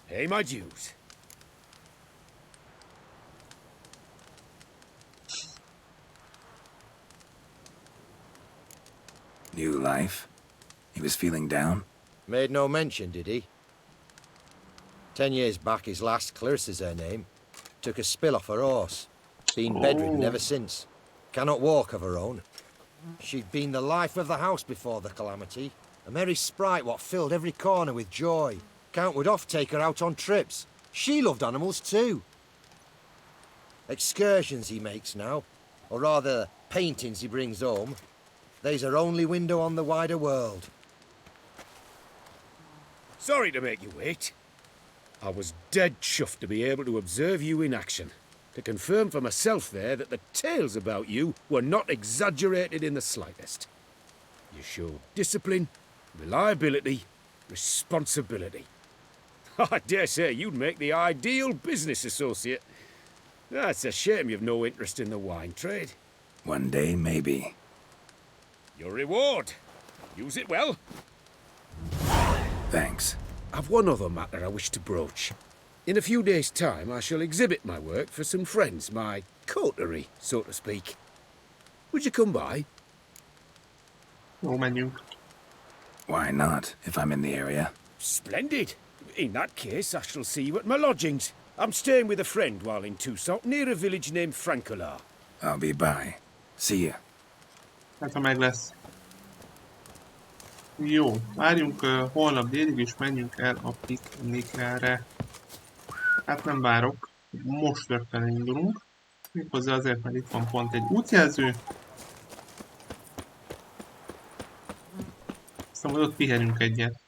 Pay my dues. New life? He was feeling down? Made no mention, did he? 10 years back, his last, Clarissa's her name, took a spill off her horse. Been bedridden ever since. Cannot walk of her own. She'd been the life of the house before the calamity. A merry sprite what filled every corner with joy. Count would oft take her out on trips. She loved animals too. Excursions he makes now, or rather paintings he brings home. They's her only window on the wider world. Sorry to make you wait. I was dead chuffed to be able to observe you in action, to confirm for myself there that the tales about you were not exaggerated in the slightest. You showed discipline, reliability, responsibility. I dare say you'd make the ideal business associate. It's a shame you've no interest in the wine trade. One day, maybe. Your reward. Use it well. Thanks. I've one other matter I wish to broach. In a few days' time, I shall exhibit my work for some friends, my coterie, so to speak. Would you come by? Jó, menjünk. Why not, if I'm in the area? Splendid. In that case, I shall see you at my lodgings. I'm staying with a friend while in Toussaint, near a village named Francois. I'll be by. See ya. Hát, ha meg lesz. Jó, várjunk holnap délig, és menjünk el a piknikre. Hát nem várok, most rögtön indulunk. Méghozzá azért, mert itt van pont egy útjelző. Aztán majd ott pihenünk egyet.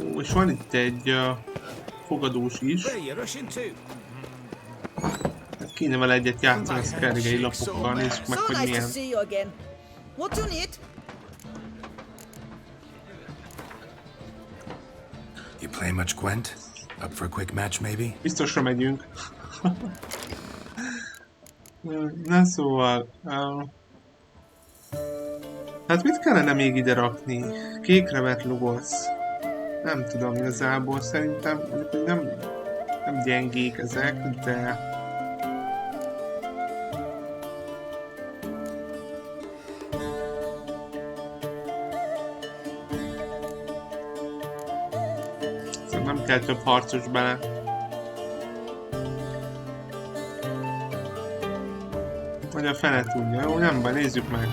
Ó, és van itt egy fogadós is. Hát kéne vele egyet játszani a szkergei lapokkal, nézzük meg, hogy milyen. You play much Gwent? Up for a quick match, maybe? Biztosra megyünk. Na szóval... hát mit kellene még ide rakni? Kékre vett logosz. Nem tudom igazából, szerintem nem gyengék ezek, de... Szóval nem kell több harcos bele. Vagy a fele tudja, jó? Nem baj, nézzük meg.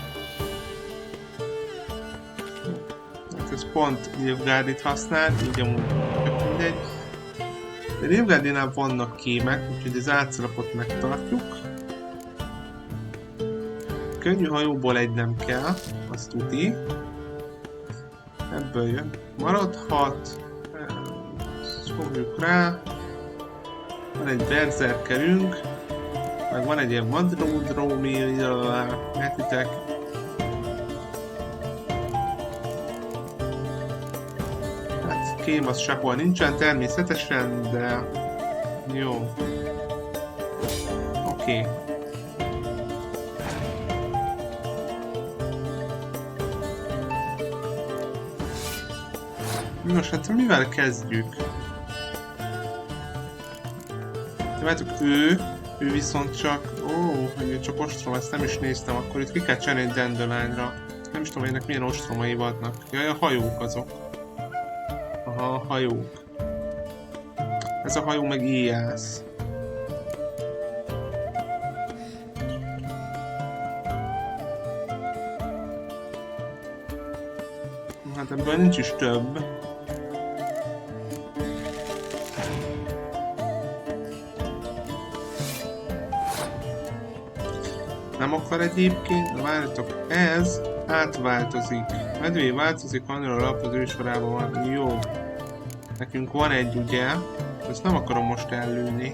Ez pont Nilfgaardit használ, így amúgy tök mindegy. De Nilfgaardinál vannak kémek, úgyhogy az átszalapot megtartjuk. Könnyű hajóból egy nem kell, azt tuti. Ebből jön. Maradhat. Ezt fogjuk rá. Van egy berzerkerünk. Meg van egy ilyen vadródrómi, értitek. Kém az sehol nincsen természetesen, de jó. Oké. Nos, hát mivel kezdjük? Látjuk, ő viszont csak... Ó, hogy csak ostrom, ezt nem is néztem, akkor itt ki kell cserélni egy dandeline'ra. Nem is tudom, ennek milyen ostromai vannak. Jaj, a hajók azok. Aha, a hajók. Ez a hajó meg éjász. Hát ebből nincs is több. Nem akar egyébként, de várjatok, ez átváltozik. Medvé változik, annyira a lap az ősorában van. Jó. Nekünk van egy, ugye? Ezt nem akarom most ellőni.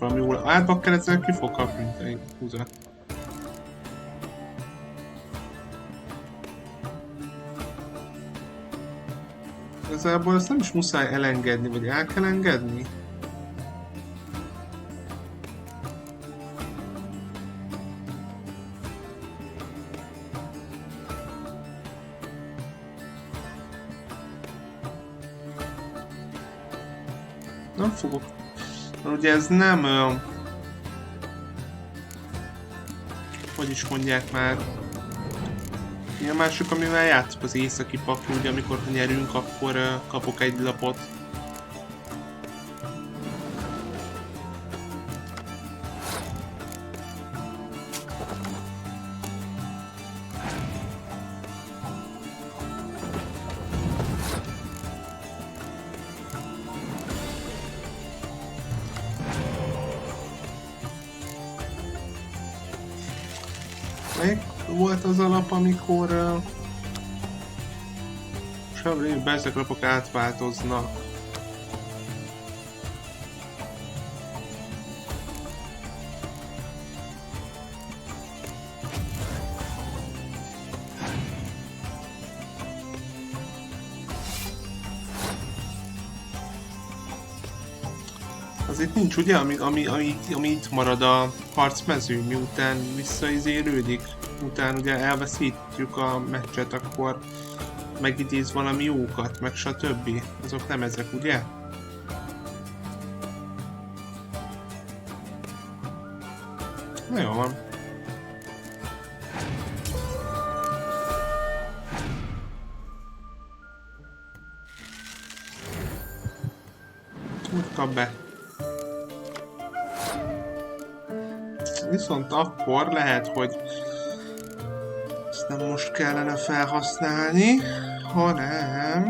valami jól átba kell, ezzel ki fog kapni, te húzat. Igazából ezt nem is muszáj elengedni, vagy el kell engedni? Nem fogok. Mert ugye ez nem... hogy is mondják már... Mi a másik, amivel játszok az északi pakli, ugye amikor nyerünk, akkor kapok egy lapot. Melyik volt az alap, amikor Savrébe ezek lapok átváltoznak? Az itt nincs, ugye, ami itt marad a harcmező, miután visszaizélődik, utána ugye elveszítjük a meccset, akkor megidéz valami jókat, meg stb. Azok nem ezek, ugye? Na jó van. Úgy kap be. Viszont akkor lehet, hogy ezt nem most kellene felhasználni, hanem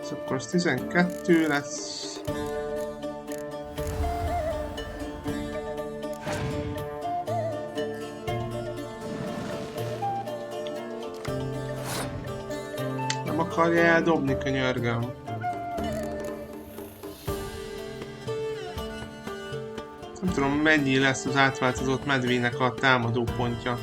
ez akkor az 12 lesz. Nem akarja eldobni, könyörgöm. Nem tudom, mennyi lesz az átváltozott medvének a támadó pontja.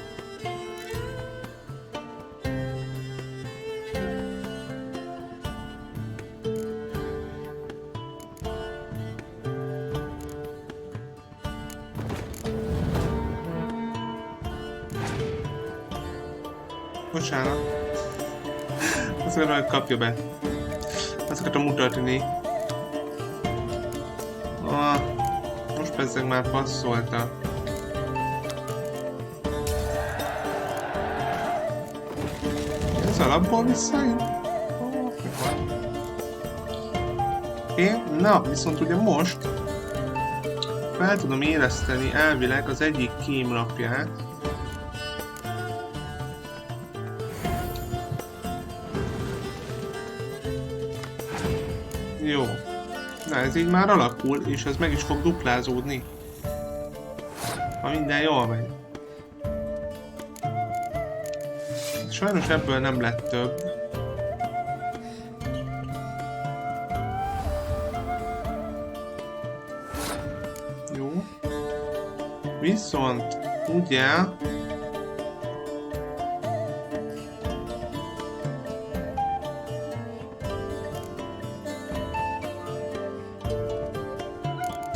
Bocsánat. Azt akarom, hogy kapja be. Azt akarom mutatni. Most persze már passzolta. Ez alapból visszajön? Oké, na, viszont ugye most fel tudom éleszteni elvileg az egyik kémlapját. Jó. Na ez így már alakul, és ez meg is fog duplázódni. Ha minden jól megy. Sajnos ebből nem lett több. Jó. Viszont ugye...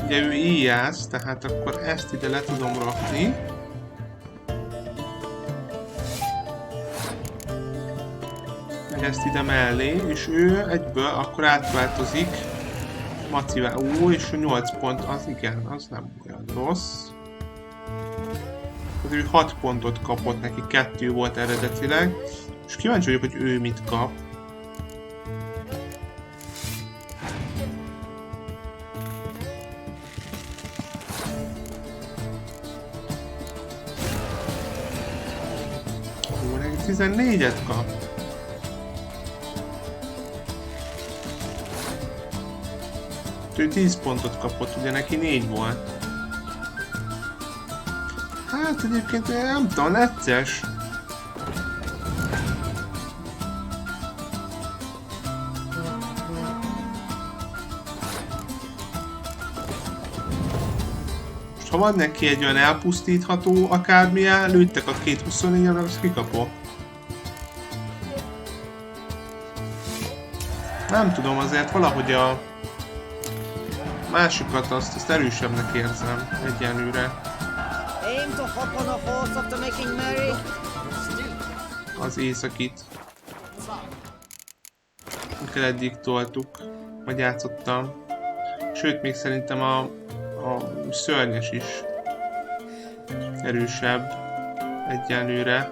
Ugye ő íjász, tehát akkor ezt ide le tudom rakni. Meg ezt ide mellé, és ő egyből akkor átváltozik Macivá. És ő 8 pont, az igen, az nem olyan rossz. Az ő 6 pontot kapott, neki 2 volt eredetileg. És kíváncsi vagyok, hogy ő mit kap. Ó, neki 14-et kap. Ő 10 pontot kapott, ugye neki 4 volt. Hát egyébként nem tudom, necces. Ha van neki egy olyan elpusztítható akármilyen, lőttek a 224-en, azt kikapok. Nem tudom, azért valahogy a másikat azt erősebbnek érzem egyenlőre. Az északit. Amiket eddig toltuk, vagy játszottam. Sőt, még szerintem a szörnyes is erősebb egyenlőre.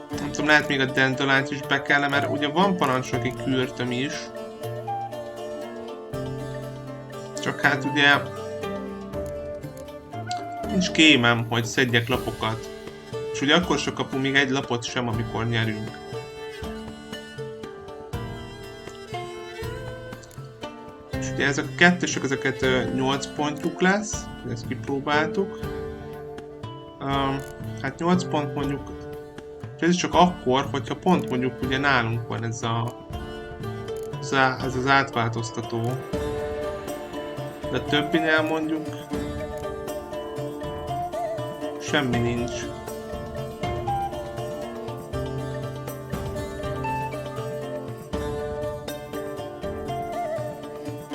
Nem tudom, lehet még a Dandalányt is be kellene, mert ugye van parancsoki kürtöm is. Csak hát ugye nincs kémem, hogy szedjek lapokat. És ugye akkor se kapunk még egy lapot sem, amikor nyerünk. És ugye ezek a kettesek, ezeket 8 pontjuk lesz, ezt kipróbáltuk. Hát 8 pont mondjuk, ez csak akkor, hogyha pont mondjuk ugye nálunk van ez az átváltoztató. De a többinél mondjuk semmi nincs.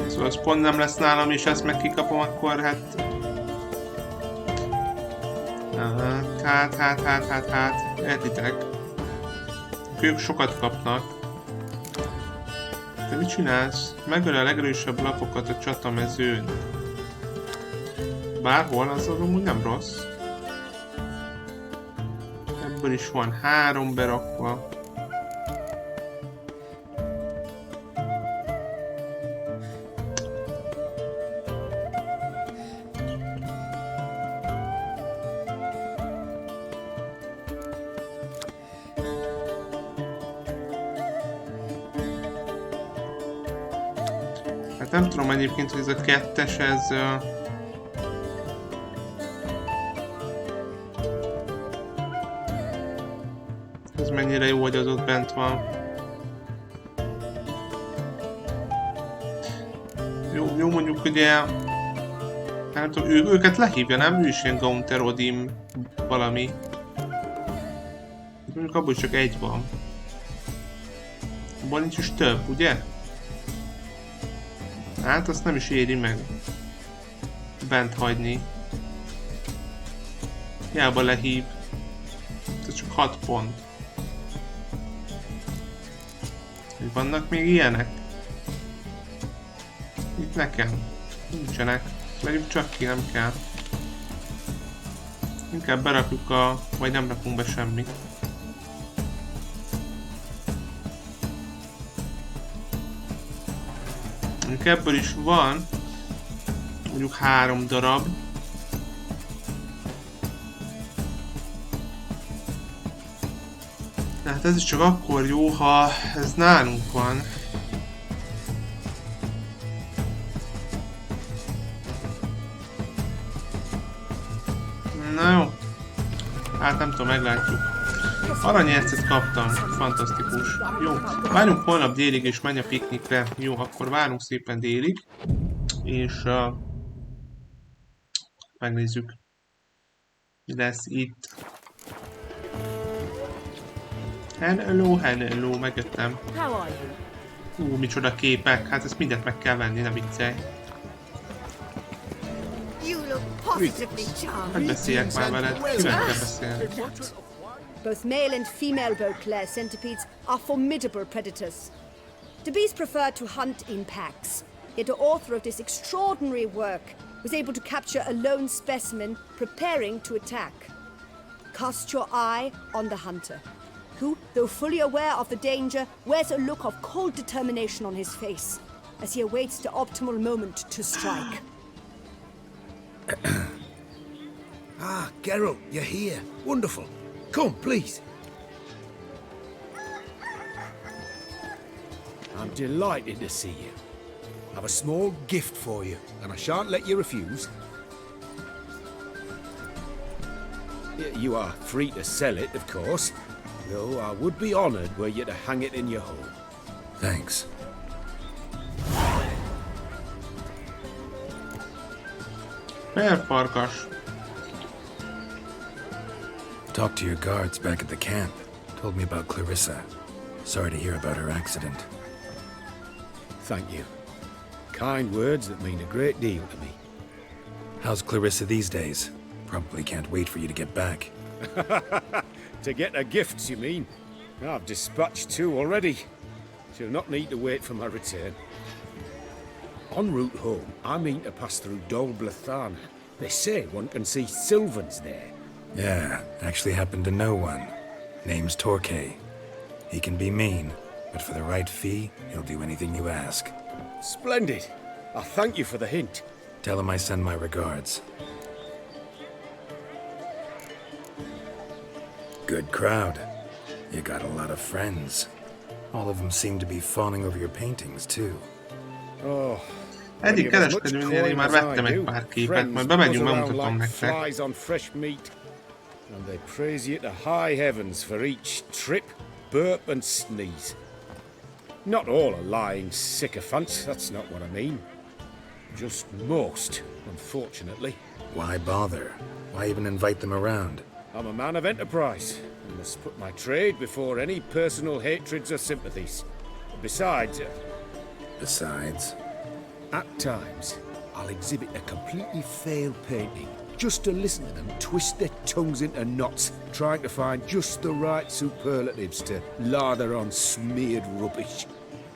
Szóval az pont nem lesz nálam, és ezt meg kikapom, akkor hát... Hát... Értitek? Ők sokat kapnak. Te mit csinálsz? Megöl a legerősebb lapokat a csatamezőn. Bárhol, az amúgy nem rossz. Ebből is van 3 berakva. Hát nem tudom egyébként, hogy ez a 2-es, ez mennyire jó, hogy az ott bent van. Jó mondjuk ugye... Nem tudom, őket lehívja, nem? Ő is ilyen Gaunterodim valami. Mondjuk abból csak egy van. Abban nincs is több, ugye? Hát azt nem is éri meg bent hagyni. Hiába lehív. Ez csak 6 pont. Vannak még ilyenek? Itt nekem. Nincsenek. Vegyük csak ki, nem kell. Inkább berakjuk vagy nem rakunk be semmit. Mondjuk ebből is van mondjuk 3 darab. De hát ez is csak akkor jó, ha ez nálunk van. Na jó. Hát nem tudom, meglátjuk. Aranyércet kaptam. Fantasztikus. Jó. Várjunk holnap délig és menj a piknikre. Jó, akkor várunk szépen délig. És megnézzük. Mi lesz itt. Hello, megjöttem. Micsoda képek. Hát ezt mindent meg kell venni, ne viccelj. Hát beszéljek már veled. Kivel kell beszélni? Both male and female Beauclair centipedes are formidable predators. The bees prefer to hunt in packs, yet the author of this extraordinary work was able to capture a lone specimen preparing to attack. Cast your eye on the hunter, who, though fully aware of the danger, wears a look of cold determination on his face as he awaits the optimal moment to strike. Geralt, you're here. Wonderful. Come, please. I'm delighted to see you. I've a small gift for you, and I shan't let you refuse. You are free to sell it, of course, though I would be honoured were you to hang it in your home. Thanks. Félfarkas. Talked to your guards back at the camp. Told me about Clarissa. Sorry to hear about her accident. Thank you. Kind words that mean a great deal to me. How's Clarissa these days? Probably can't wait for you to get back. To get her gifts, you mean? I've dispatched 2 already. She'll not need to wait for my return. En route home, I mean to pass through Dol Blathan. They say one can see Sylvans there. Yeah, actually happen to know one. Name's Torquay. He can be mean, but for the right fee, he'll do anything you ask. Splendid. I thank you for the hint. Tell him I send my regards. Good crowd. You got a lot of friends. All of them seem to be fawning over your paintings, too. Oh. Eddig kereskedőnél én már vettem egy pár képet, majd bemegyünk, bemutatom nektek. Flies on fresh meat, and they praise you to high heavens for each trip, burp and sneeze. Not all are lying sycophants, that's not what I mean. Just most, unfortunately. Why bother? Why even invite them around? I'm a man of enterprise, and must put my trade before any personal hatreds or sympathies. Besides, at times, I'll exhibit a completely failed painting, just to listen to them twist their tongues into knots, trying to find just the right superlatives to lather on smeared rubbish.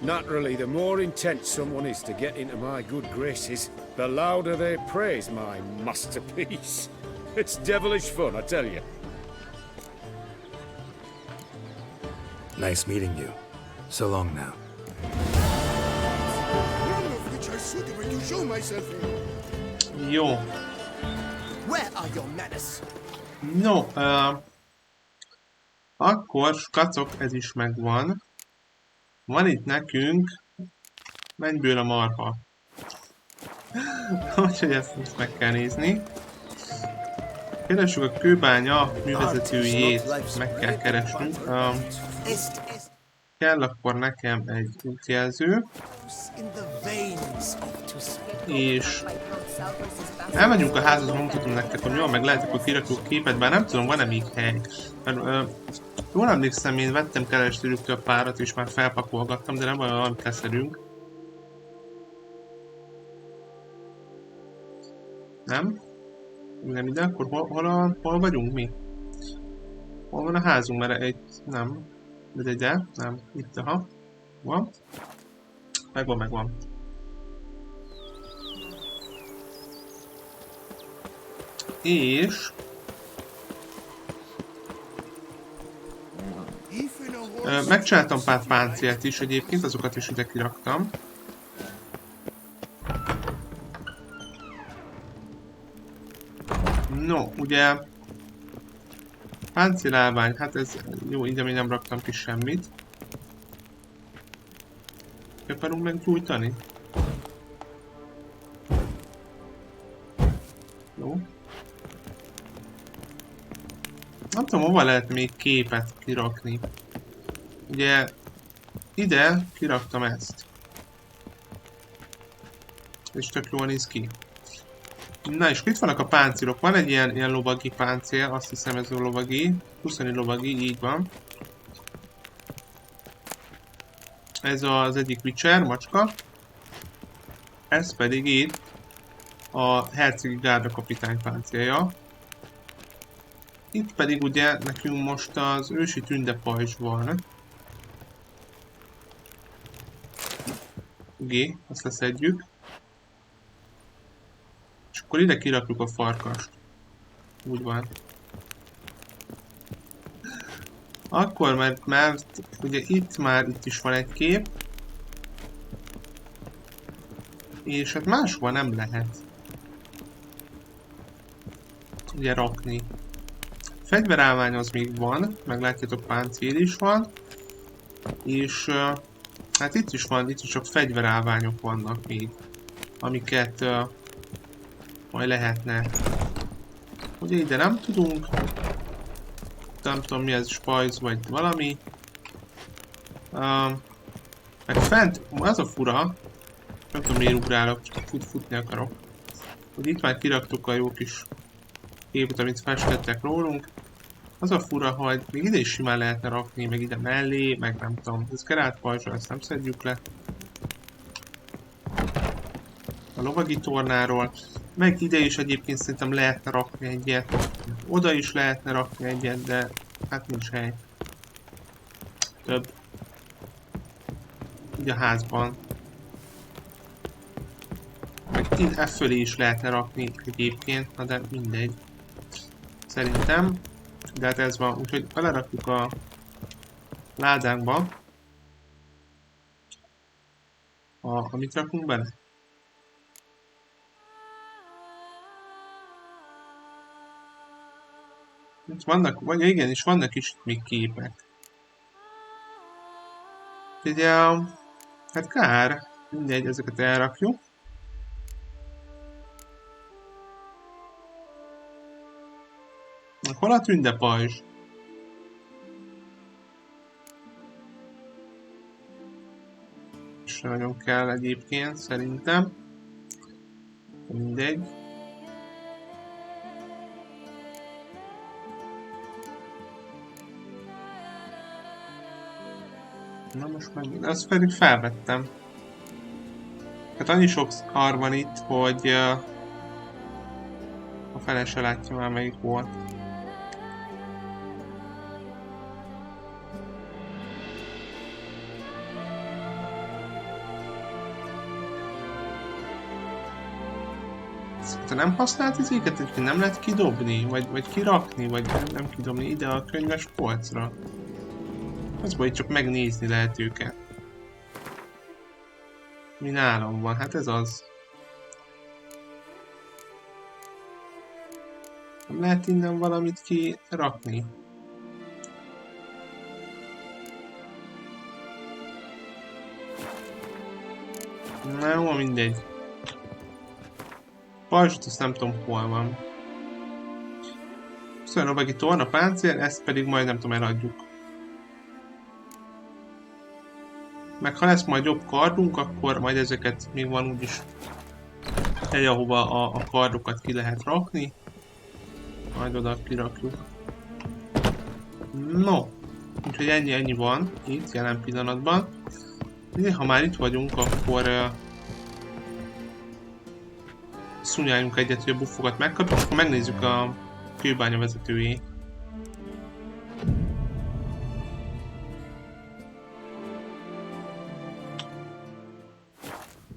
Naturally, the more intent someone is to get into my good graces, the louder they praise my masterpiece. It's devilish fun, I tell you. Nice meeting you. So long now. Jó. Where are your manners? No, akkor, skacok, ez is megvan. Van itt nekünk mennyből a marha. Úgyhogy ezt meg kell nézni. Keressük a kőbánya művezetőjét, meg kell keresnünk. Kell akkor nekem egy útjelző. És elmegyünk a házhoz, mutatom nektek, hogy jól meg lehet, akkor kirakjuk képet, bár nem tudom, van-e még hely. Mert jól emlékszem, én vettem keresőrüktől párat, és már felpakolgattam, de nem olyan, amit leszedünk. Nem? Nem ide, akkor hol vagyunk mi? Hol van a házunk, mert egy... nem. De ide, nem. Itt, aha. Van. Megvan. És... megcsináltam pár páncélt is egyébként, azokat is ide kiraktam. No, ugye... páncélálvány, hát ez jó, ide még nem raktam ki semmit. Akarunk meggyújtani? Jó. Nem tudom, hova lehet még képet kirakni. Ugye ide kiraktam ezt. És tök jól néz ki. Na és itt vannak a páncélok. Van egy ilyen lovagi páncél, azt hiszem ez a lovagi. 20 lovagi, így van. Ez az egyik Witcher, macska. Ez pedig itt a hercegi gárda kapitány páncélja. Itt pedig ugye nekünk most az ősi tündepajzs van. G, azt leszedjük. És akkor ide kirakjuk a farkast. Úgy van. Akkor, mert ugye itt is van egy kép. És hát máshol nem lehet. Ugye rakni. Fegyverállvány az még van, meg látjátok, páncél is van. És hát itt is van, itt is csak fegyverállványok vannak még. Amiket majd lehetne. Ugye ide nem tudunk. Nem tudom mi ez, spajz vagy valami. Meg fent, az a fura. Nem tudom miért ugrálok, csak futni akarok. hogy itt már kiraktuk a jó kis képet, amit festettek rólunk. Az a fura, hogy még ide is simán lehetne rakni, meg ide mellé, meg nem tudom. Ez kerált pajzsra, ezt nem szedjük le. A lovagi tornáról. Meg ide is egyébként szerintem lehetne rakni egyet. Oda is lehetne rakni egyet, de hát nincs hely. Több. Így a házban. Meg itt e fölé is lehetne rakni egyébként, na de mindegy. Szerintem. De hát ez van, úgyhogy belerakjuk a ládánkba. Amit rakunk bele? Itt vannak, vagy igenis vannak is még képek. Ugye, hát kár, mindegy, ezeket elrakjuk. Hol a tündepajzs? És nagyon kell egyébként, szerintem. Mindegy. Na most meg, azt pedig felvettem. Hát annyi sok szar van itt, hogy a fele se látja már melyik volt. Te nem használt ezeket, hogy nem lehet kidobni, vagy kirakni, vagy nem kidobni ide a könyves polcra. Az baj, csak megnézni lehet őket. Mi nálam van, hát ez az. Nem lehet innen valamit kirakni. Na jó, mindegy. Pajzsot azt nem tudom hol van. Köszönöm, lovagi torna, páncél, ezt pedig majd nem tudom, eladjuk. Meg ha lesz majd jobb kardunk, akkor majd ezeket még van úgyis hely, ahova a kardokat ki lehet rakni. Majd oda kirakjuk. No, úgyhogy ennyi van itt jelen pillanatban. Ha már itt vagyunk, akkor szunyaljunk egyet, hogy a buffogat megkapjuk, akkor megnézzük a kőbánya vezetőjét.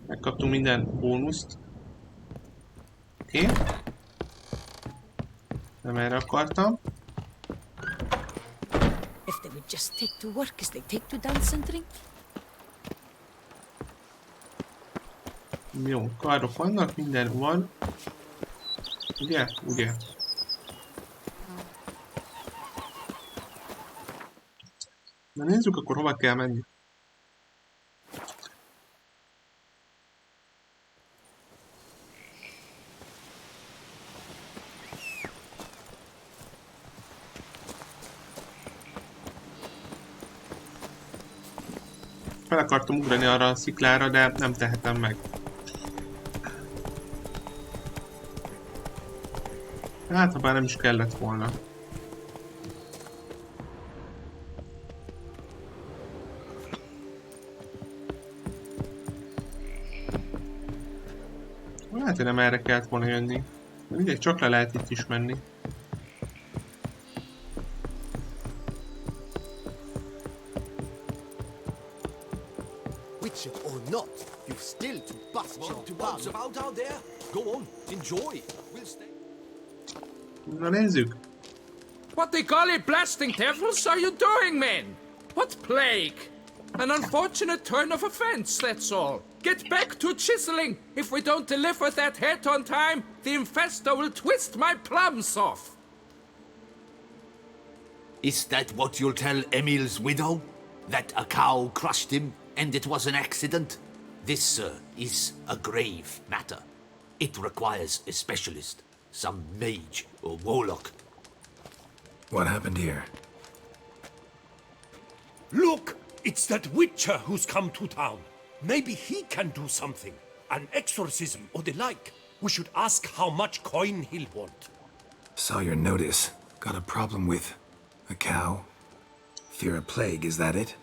Megkaptunk minden bónuszt. Oké. Okay. Nem erre akartam. If they would just take to work as they take to dance and drink. Jó, kardok vannak, minden van. Ugye? Ugye? Na nézzük, akkor hova kell menni. Fel akartam ugrani arra a sziklára, de nem tehetem meg. Hát, ha bár nem is kellett volna. Hát, hogy nem erre kellett volna jönni. De mindegy, csak le lehet itt is menni. Witcher or not, you've still to bust into bugs about out there. Go on, enjoy. We'll stay. Na nézzük! What the golly blasting devils are you doing, men? What plague? An unfortunate turn of offense, that's all. Get back to chiseling. If we don't deliver that head on time, the infestor will twist my plums off. Is that what you'll tell Emil's widow? That a cow crushed him and it was an accident? This, sir, is a grave matter. It requires a specialist, some mage or warlock. What happened here? Look! It's that Witcher who's come to town. Maybe he can do something. An exorcism or the like. we should ask how much coin he'll want. Saw your notice. Got a problem with a cow? Fear a plague, is that it?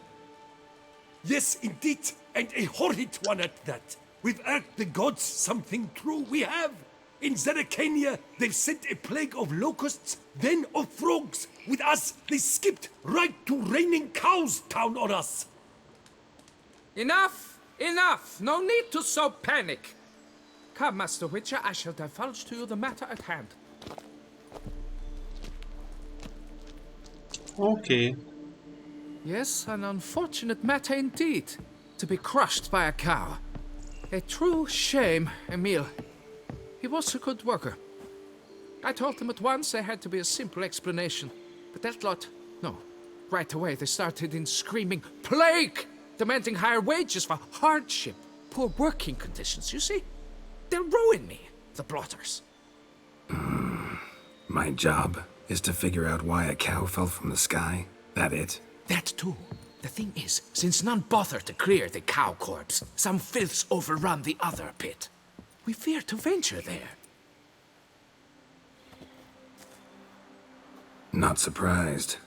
Yes, indeed, and a horrid one at that. We've irked the gods something true, we have. In Zeracania, they've sent a plague of locusts, then of frogs. With us, they skipped right to raining cows down on us. Enough! Enough! No need to so panic. Come, Master Witcher, I shall divulge to you the matter at hand. Okay. Yes, an unfortunate matter indeed. To be crushed by a cow. A true shame, Emil. He was a good worker. I told them at once there had to be a simple explanation. But that lot, no. Right away they started in screaming, plague! Demanding higher wages for hardship, poor working conditions, you see? They'll ruin me, the blotters. My job is to figure out why a cow fell from the sky. That it? That too. The thing is, since none bothered to clear the cow corpse, some filths overrun the other pit. We fear to venture there. Not surprised.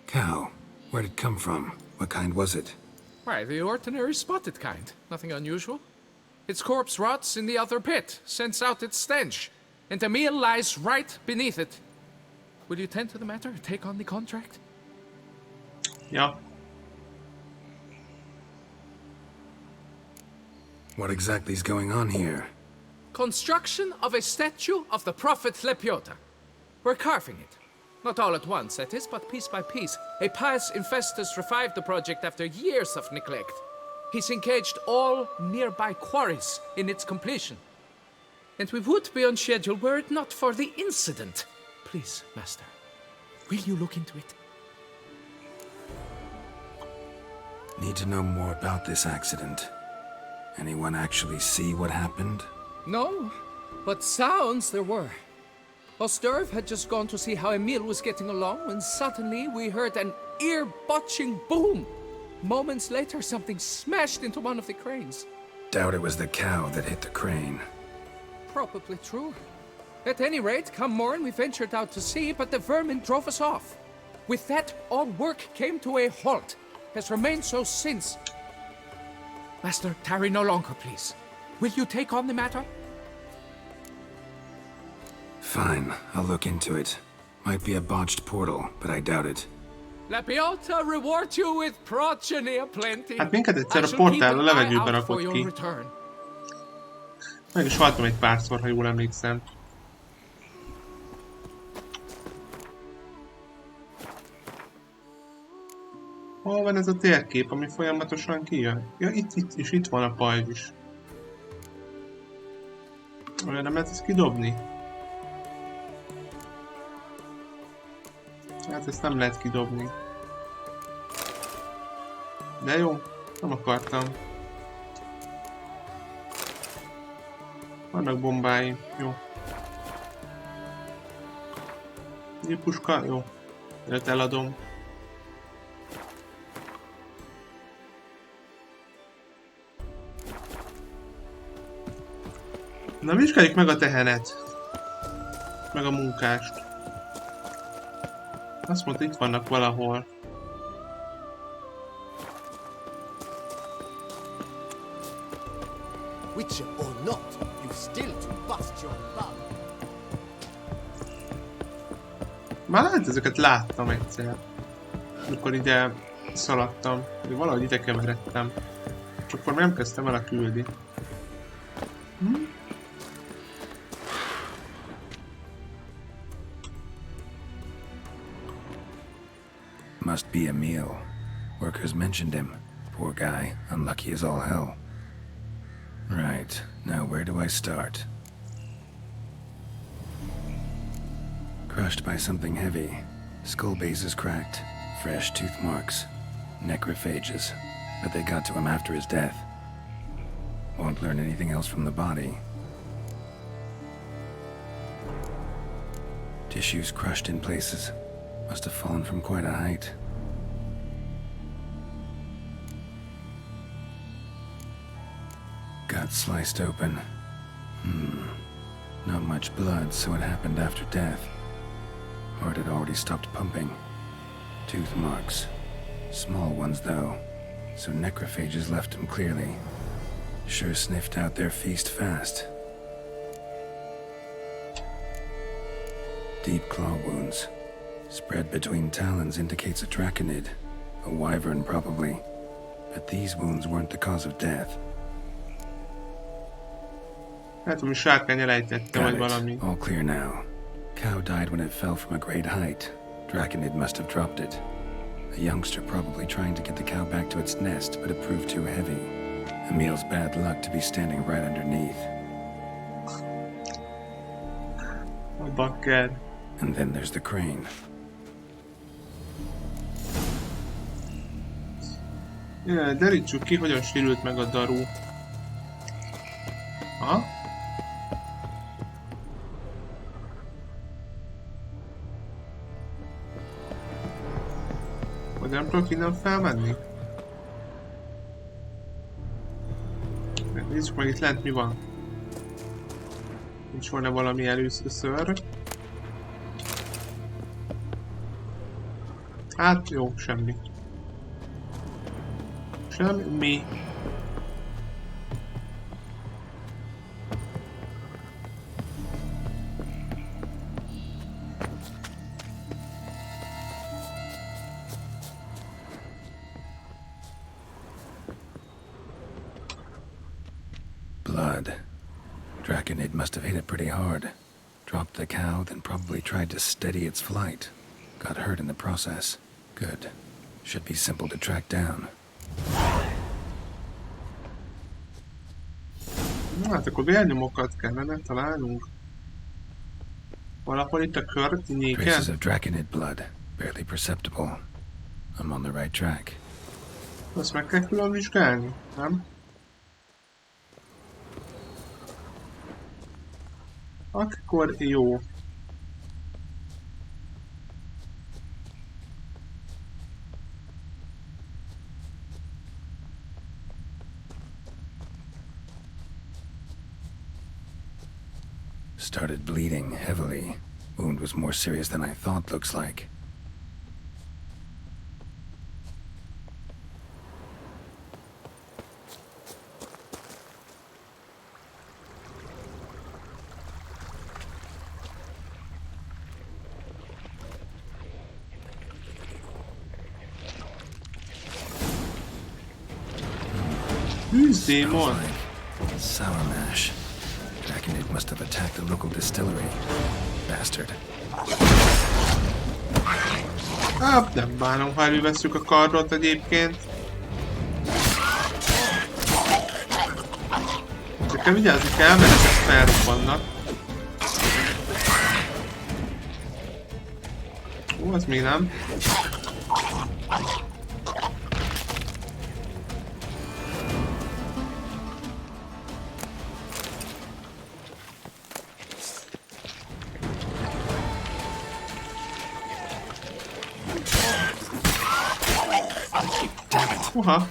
Cow, where'd it come from? What kind was it? Why, the ordinary spotted kind. Nothing unusual. Its corpse rots in the other pit, sends out its stench, and Emil lies right beneath it. Will you tend to the matter, take on the contract? Ja. What exactly is going on here? Construction of a statue of the prophet Lepiota. We're carving it. Not all at once, that is, but piece by piece. A pious infestus revived the project after years of neglect. He's engaged all nearby quarries in its completion. And we would be on schedule were it not for the incident. Please, Master, will you look into it? Need to know more about this accident. Anyone actually see what happened? No, but sounds there were. Osterv had just gone to see how Emil was getting along when suddenly we heard an ear-botching boom. Moments later, something smashed into one of the cranes. Doubt it was the cow that hit the crane. Probably true. At any rate, come morn we ventured out to sea, but the vermin drove us off. With that, all work came to a halt. Has remained so since. Master, tarry no longer, please. Will you take on the matter? Fine, I'll look into it. Might be a botched portal, but I doubt it. Lepiota reward you with progeny aplenty. Hát minket egyszer a portál a levegőbe rakott ki. Meg is haltam egy párszor, ha jól emlékszem. Hol van ez a térkép, ami folyamatosan kijön? Ja, itt van a pajzs is. Olyan nem lehet ezt kidobni? Hát ezt nem lehet kidobni. De jó, nem akartam. Vannak bombáim, jó. Puska, jó. Előtt eladom. Na vizsgáljuk meg a tehenet. Meg a munkást. Azt mondta, itt vannak valahol. Witcher or not, you still to bust your bum. Már lehet ezeket láttam egyszer. Amikor ide szaladtam. Valahogy ide keveredtem. Csak akkor nem kezdtem el a küldi. Must be Emil. Workers mentioned him. Poor guy, unlucky as all hell. Right, now where do I start? Crushed by something heavy. Skull base is cracked. Fresh tooth marks. Necrophages. But they got to him after his death. Won't learn anything else from the body. Tissues crushed in places. Must have fallen from quite a height. Gut sliced open. Not much blood, so it happened after death. Heart had already stopped pumping. Tooth marks. Small ones, though, so necrophages left him clearly. Sure sniffed out their feast fast. Deep claw wounds. Spread between talons indicates a draconid. A wyvern, probably. But these wounds weren't the cause of death. Hát, hogy sárkány elejtette, vagy Got valami. it. All clear now. Cow died when it fell from a great height. Draconid must have dropped it. A youngster probably trying to get the cow back to its nest, but it proved too heavy. Emil's bad luck to be standing right underneath. A bakker. And then there's the crane. Ja, derítsük ki, hogyan sérült meg a daru. Aha. Hogy nem tudok innen felmenni? Nézzük meg itt lent mi van. Nincs volna valami először. Hát jó, semmi. Semmi. Blood. Draconid must have hit it pretty hard. Dropped the cow, then probably tried to steady its flight. Got hurt in the process. Good. Should be simple to track down. Hát akkor vérnyomokat kellene találnunk. Valahol itt a környéken. Traces of Draconid blood. Barely perceptible. I'm on the right track. Azt meg kell külön vizsgálni, nem? Akkor jó. Started bleeding heavily. Wound was more serious than I thought, looks like. Tűzdémon! Sour mash. Draconid must have attacked the local distillery. Bastard. Hát nem bánom, ha elővesszük a kardot egyébként. Csak kell vigyázni kell, mert ezek felrobbannak. Ó, az még nem. Uha.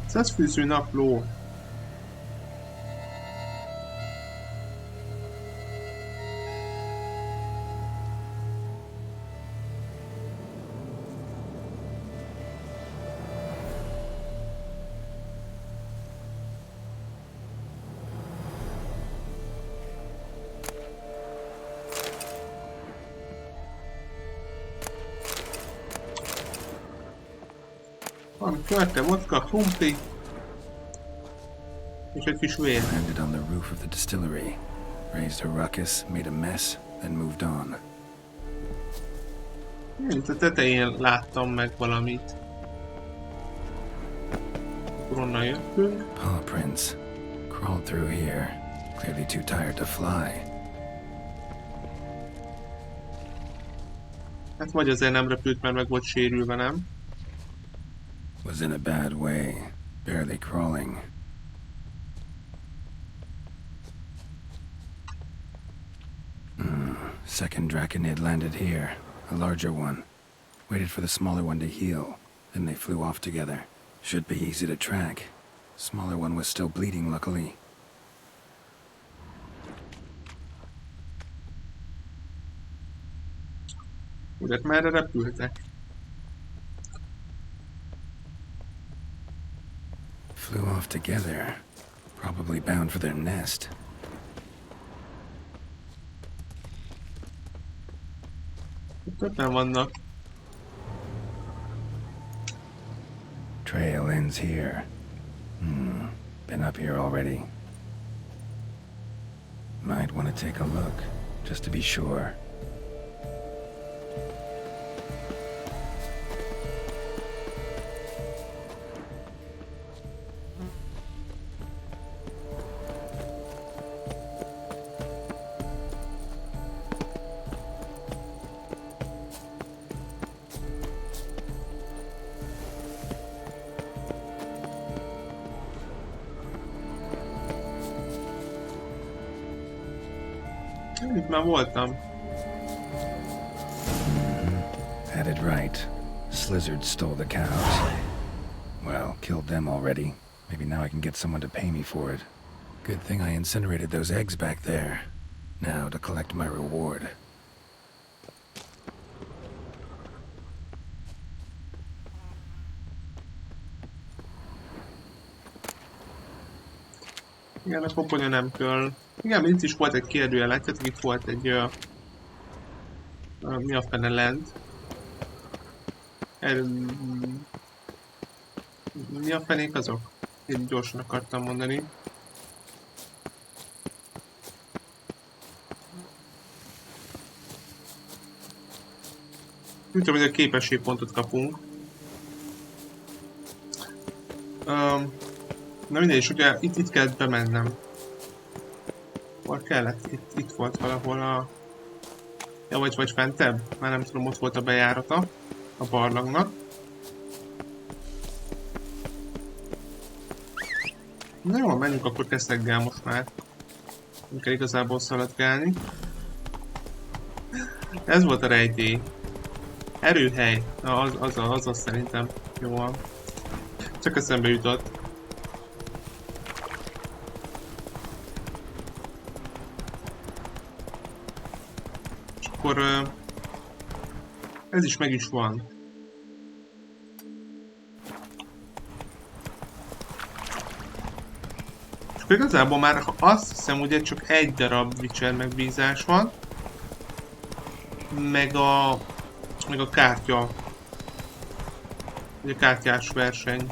Szeszfűző napló. Van körte, vodka, krumpli. És egy kis vér. Landed on the roof of the distillery. Raised a ruckus, made a mess, then moved on. Itt a tetején láttam meg valamit. Akkor onnan jöttünk. Paw prints. Crawled through here. Clearly too tired to fly. Hát vagy azért nem repült, mert meg volt sérülve, nem? Was in a bad way. Barely crawling. second draconid landed here. A larger one. Waited for the smaller one to heal. Then they flew off together. Should be easy to track. Smaller one was still bleeding, luckily. Ugye merre repültek? Flew off together. Probably bound for their nest. Többen vannak. Trail ends here. Been up here already. Might want to take a look, just to be sure. Itt már voltam. Had it right. Slizzard stole the cows. Well, killed them already. Maybe now I can get someone to pay me for it. Good thing I incinerated those eggs back there. Now to collect my reward. Igen, a koponya nem kell. Igen, itt is volt egy kérdőjel, látjátok, itt volt egy... mi a fene lent? Mi a fenék azok? Én gyorsan akartam mondani. Úgy tudom, hogy a képességpontot kapunk. Na mindegy, és ugye itt kellett bemennem. Hol kellett? Itt volt valahol a... Ja, vagy fentebb? Már nem tudom, ott volt a bejárata a barlangnak. Na jó, menjünk akkor keszeggel most már. Nem kell igazából szaladgálni. Ez volt a rejtély. Erőhely. Na, az szerintem jó van. Csak eszembe jutott. És akkor ez is meg is van. És akkor igazából már azt hiszem, ugye csak egy darab Witcher megbízás van. Meg a kártya. Ugye kártyás verseny.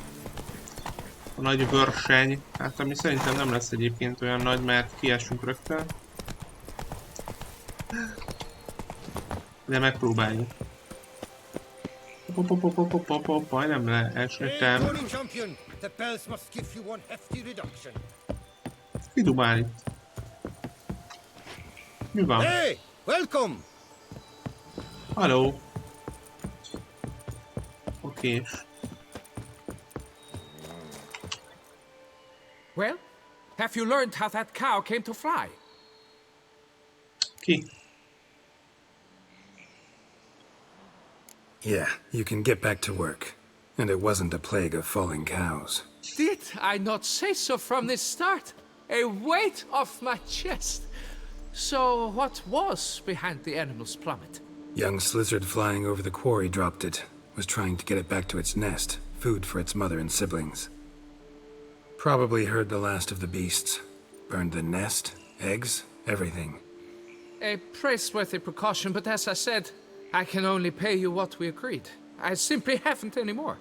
A nagy verseny. Hát ami szerintem nem lesz egyébként olyan nagy, mert kiesünk rögtön. De megpróbáljuk. Majdnem leesőtem. Ki dubál itt? Mi van? Hey, welcome! Hello. Okay. Well, have you learned how that cow came to fly? Okay. Yeah, you can get back to work. And it wasn't a plague of falling cows. Did I not say so from the start? A weight off my chest. So what was behind the animal's plummet? Young Slizzard flying over the quarry dropped it. Was trying to get it back to its nest. Food for its mother and siblings. Probably heard the last of the beasts. Burned the nest, eggs, everything. A praiseworthy precaution, but as I said, I can only pay you what we agreed. I simply haven't any more.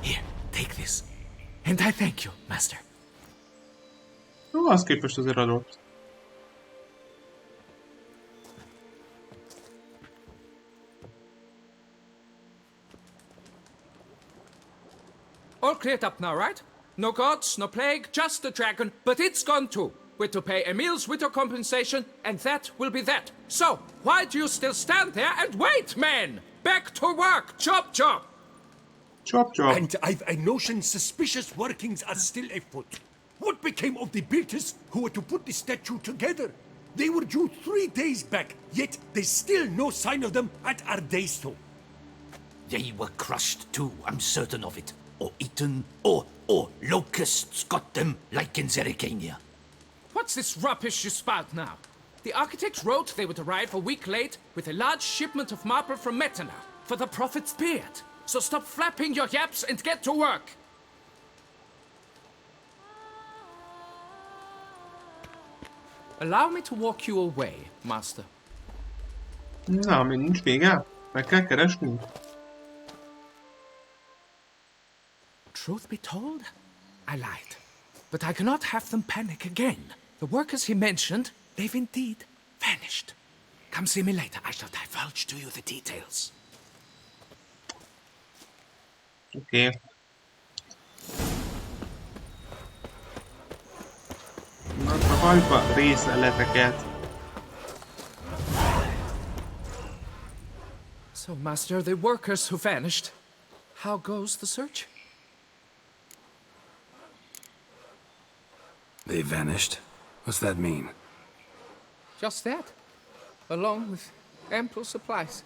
Here, take this. And I thank you, master. Jó, az képest azért adott. All cleared up now, right? No gods, no plague, just the dragon, but it's gone too. We're to pay Emil's widow compensation, and that will be that. So, why do you still stand there and wait, man? Back to work! Chop, chop! Chop, chop. And I've a notion suspicious workings are still afoot. What became of the builders who were to put the statue together? They were due 3 days back, yet there's still no sign of them at our day store. They were crushed too, I'm certain of it. Or eaten, or locusts got them, like in Zerikania. What's this rubbish you spout now? The architect wrote they would arrive a week late with a large shipment of marble from Metana for the prophet's beard. So stop flapping your yaps and get to work! Allow me to walk you away, master. Na, még nincs vége? Meg kell keresnünk? Truth be told, I lied. But I cannot have them panic again. The workers he mentioned, they've indeed vanished. Come see me later. I shall divulge to you the details. Oké. Na, a hajba részleteket. So, master, the workers who vanished. How goes the search? They vanished? What's that mean? Just that. Along with ample supplies.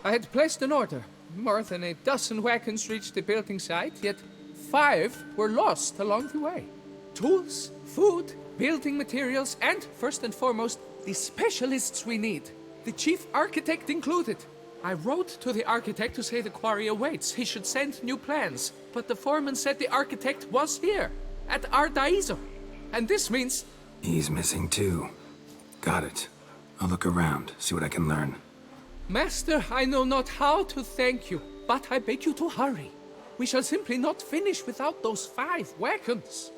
I had placed an order. More than a dozen wagons reached the building site, yet 5 were lost along the way. Tools, food, building materials, and, first and foremost, the specialists we need. The chief architect included. I wrote to the architect to say the quarry awaits. He should send new plans. But the foreman said the architect was here, at Ardaizo. And this means... He's missing too. Got it. I'll look around, see what I can learn. Master, I know not how to thank you, but I beg you to hurry. We shall simply not finish without those 5 wagons.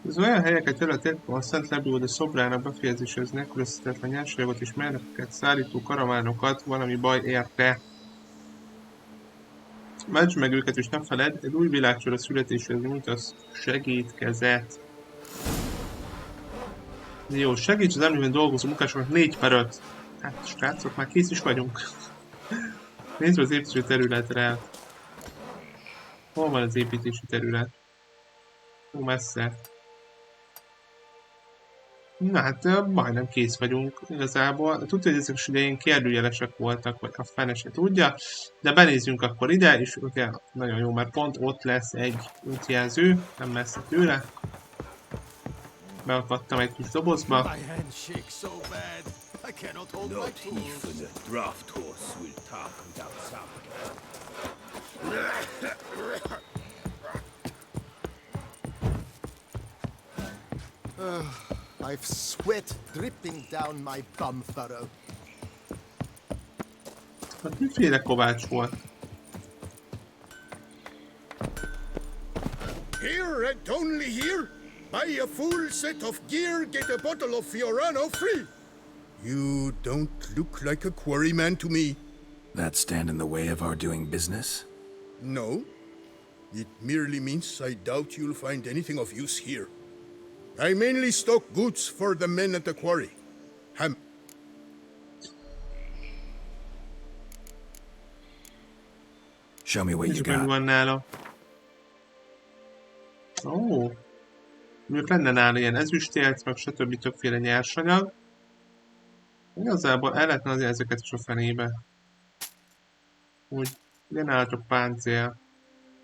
Ez olyan helyeket területek, ahol a Szent Lebióde szobrának befejezéséhez nélkülözhetetlen nyersanyagot és menekeket szállító karavánokat valami baj érte. Mentsd meg őket és ne feledd, egy új világcsora születéséhez nyújtasz segédkezet. Jó, segíts az emlőben dolgozó munkásoknak 4/5. Hát srácok, már kész is vagyunk. Nézd az építési területre. Hol van az építési terület? Jó messze. Na hát majdnem kész vagyunk igazából. Tudja, hogy ezek is idején kérdőjelesek voltak, vagy a fene se tudja. De benézzünk akkor ide, és ugye nagyon jó, mert pont ott lesz egy útjelző, nem messze tőle. Beakadtam egy kis dobozba. I've sweat dripping down my bum furrow. Hát miféle kovács volt? Here and only here, buy a full set of gear, get a bottle of Fiorano free. You don't look like a quarryman to me. That stand in the way of our doing business? No. It merely means I doubt you'll find anything of use here. I mainly stock goods for the men at the quarry. Show me what you Meg got. van nála. Ó. Még lenne nála ilyen ezüstérc, meg stb. Többféle nyersanyag. Igazából el lehetne azért ezeket is a fenébe. Úgy, ugye nálatok páncél.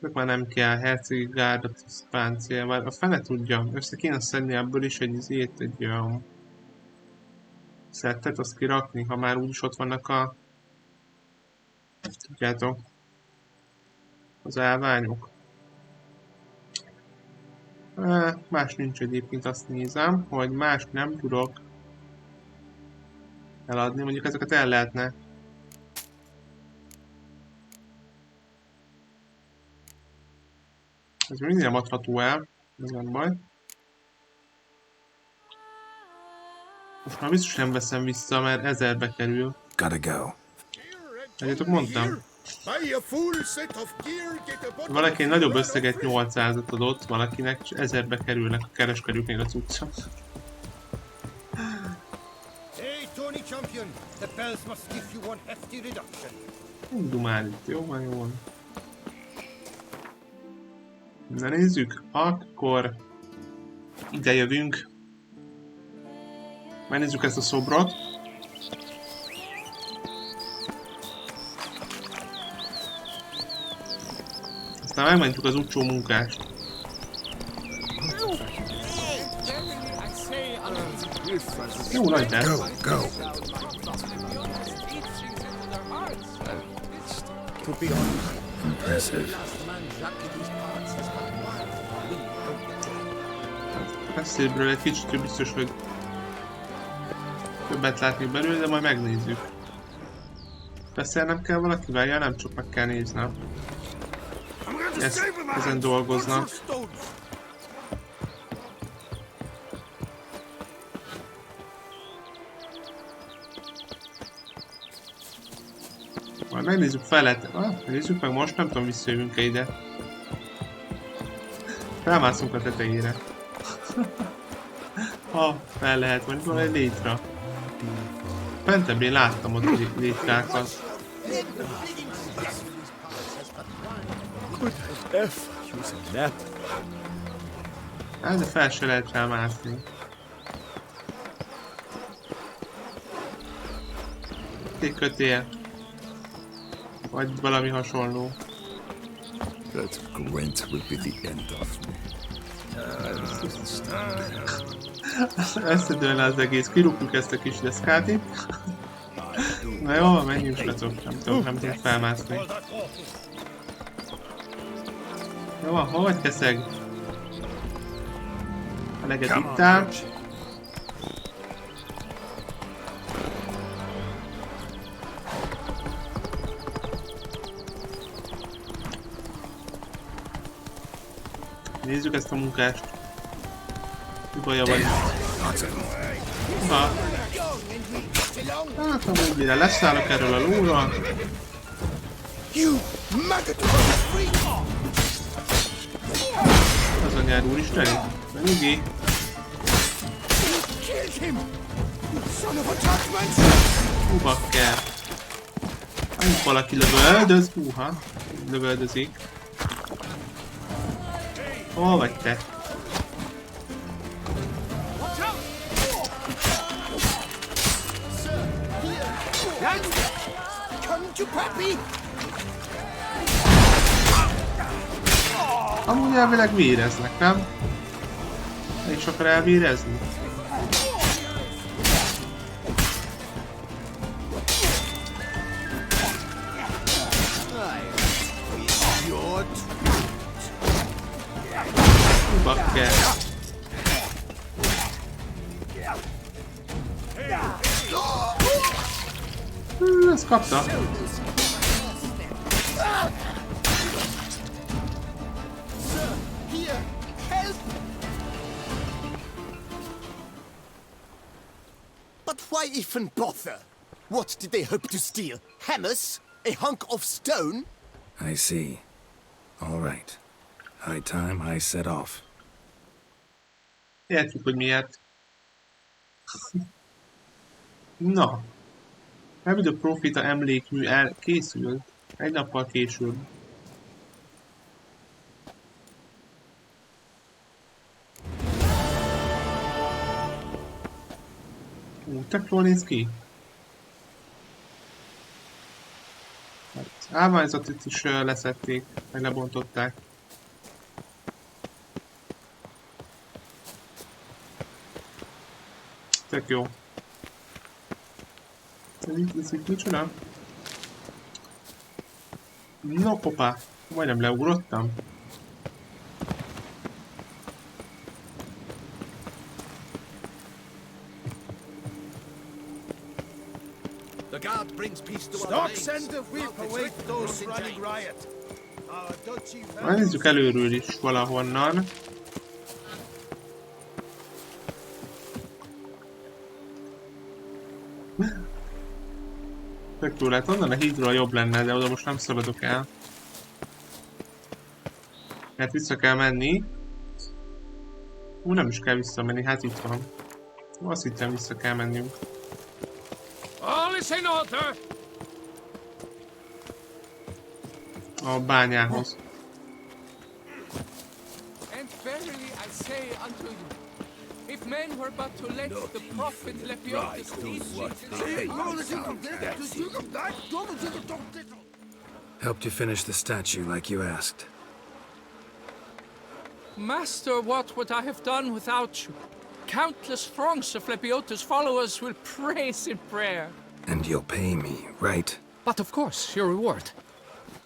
Ezek már nem kell, hercegi gárdat, páncél, már a fene tudja. Össze kéne szedni ebből is egy olyan szettet, azt kirakni, ha már úgyis ott vannak a... Tudjátok, az állványok. Más nincs egyébként, azt nézem, hogy más nem tudok eladni, mondjuk ezeket el lehetne. Ez mindig nem adható el, ez nem baj. Most már biztos nem veszem vissza, mert 1000-be kerül. Gotta go. Egyetek mondtam. Valaki egy nagyobb összeget 800-at adott valakinek, és 1000-be kerülnek a kereskedőknél a cuccok. The bells must give you one hefty reduction. Dumál itt, jó van, jó van. Na nézzük, akkor ide jövünk. Megnézzük ezt a szobrot. Aztán megmentjük az utcsó munkást. Jó nagy lesz. Go, go. Impressive. Messzébről egy kicsit biztos, hogy többet látni belőle, de majd megnézzük. Beszélnem kell valakivel? Ja, nem csak meg kell néznem. Ezen dolgoznak. Majd megnézzük felet. Nézzük meg most, nem tudom, visszajövünk-e ide. Felmászunk a tetejére. Ha fel lehet, vagy valami létre. Fentebb én láttam ott létrákat. Hát de fel se lehet rá mászni. Egy kötél. Vagy valami hasonló. That Gwent will be the end of me. Összedőlne az egész, kirúgjuk ezt a kis deszkát itt. Na jó, menjünk srácok, nem tudom felmászni. Jó, hol vagy keszeg? A leget itt áll. Nézzük ezt a munkást. Mi baja van? Ha. Hát amúgy mire leszállok erről a lóra. Az anyád úristeni? Na nyugi. Hú, bakker. Amúgy valaki lövöldöz. Húha. Lövöldözik. Hol vagy te? Amúgy elvileg véreznek, nem? Elég is akar elvérezni? Bakker. Ezt kapta. But why even bother? What did they hope to steal? Hammers? A hunk of stone? I see. All right. High time I set off. Értjük, hogy miért. Na. Rövid Profita emlékmű elkészült. Egy nappal később. Tök jól néz ki. Állványzatot is leszették, meg lebontották. Tök jó. Ez itt micsoda? No, popá, majdnem leugrottam. The guard brings peace to our Stop, send the whip away those running riot. Nézzük előről is valahonnan. Tök jó lehet, onnan a hídról jobb lenne, de oda most nem szaladok el. Hát vissza kell menni. Nem is kell visszamenni, hát itt van. Azt hittem vissza kell mennünk. All is in order. A bányához. unto you. If men were but to let the prophet Lepiotus teach Helped you finish the statue like you asked. Master, what would I have done without you? Countless throngs of Lepiotus' followers will praise in prayer. And you'll pay me, right? But of course, your reward.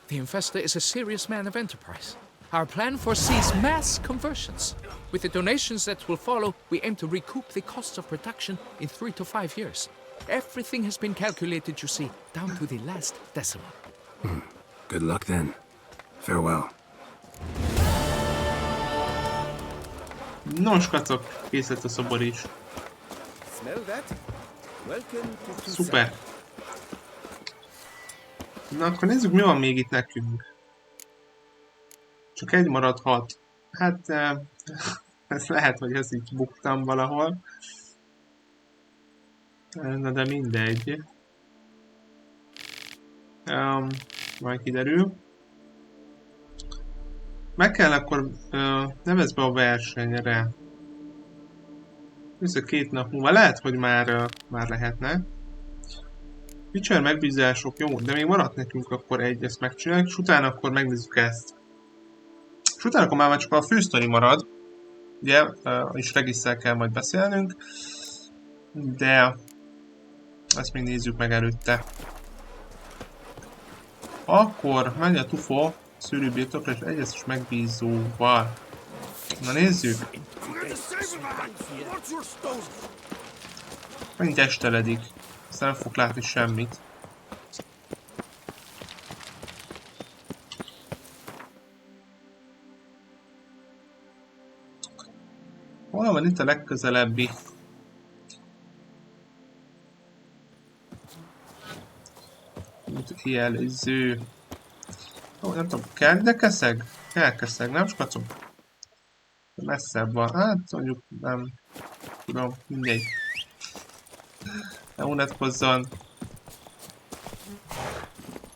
The investor is a serious man of enterprise. Our plan foresees mass conversions. With the donations that will follow, we aim to recoup the costs of production in 3 to 5 years. Everything has been calculated, you see, down to the last decimal. Good luck then. Farewell. Nos, kacok, kész lett a szobor is. Szuper. Na, akkor nézzük, mi van még itt nekünk. Csak egy maradhat. Hát, ez lehet, hogy ez így buktam valahol. Na, de mindegy. Majd kiderül. Meg kell akkor nevezd be a versenyre. Ez a 2 nap múlva. Lehet, hogy már lehetne. Feature megbízások, jó, de még maradt nekünk akkor egy, ezt megcsináljuk, és utána akkor megnézzük ezt. És utána akkor már csak a fősztori marad. Ugye, és Regisszel kell majd beszélnünk. De ezt még nézzük meg előtte. Akkor menj a tufó szűrőbirtokra és egyeztes megbízóval. Na nézzük. Megint esteledik. Aztán nem fog látni semmit. Hol van itt a legközelebbi? Jelző. Ó, nem tudom, kell, de keszeg? Kell keszeg, nem skacok? Messzebb van. Hát mondjuk nem tudom, mindegy. Ne unatkozzon.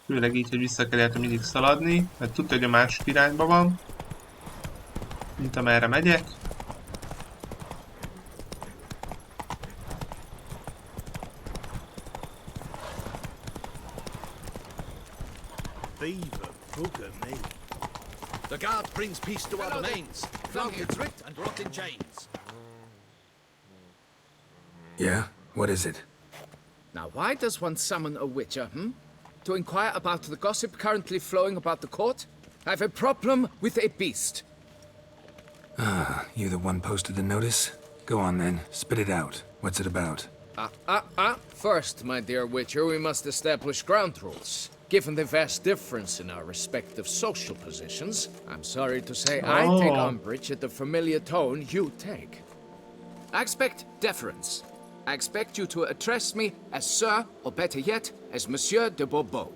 Főleg így, hogy vissza kell érte mindig szaladni, mert tudja, hogy a másik irányba van. Mint amerre megyek. The guard brings peace to our domains. Flung its writ and brought in chains. Yeah? What is it? Now, why does one summon a witcher, To inquire about the gossip currently flowing about the court? I have a problem with a beast. Ah, you the one posted the notice? Go on then, spit it out. What's it about? First, my dear witcher, we must establish ground rules. Given the vast difference in our respective social positions, I'm sorry to say I take umbrage at the familiar tone you take. I expect deference. I expect you to address me as Sir, or better yet, as Monsieur de Bourbeau.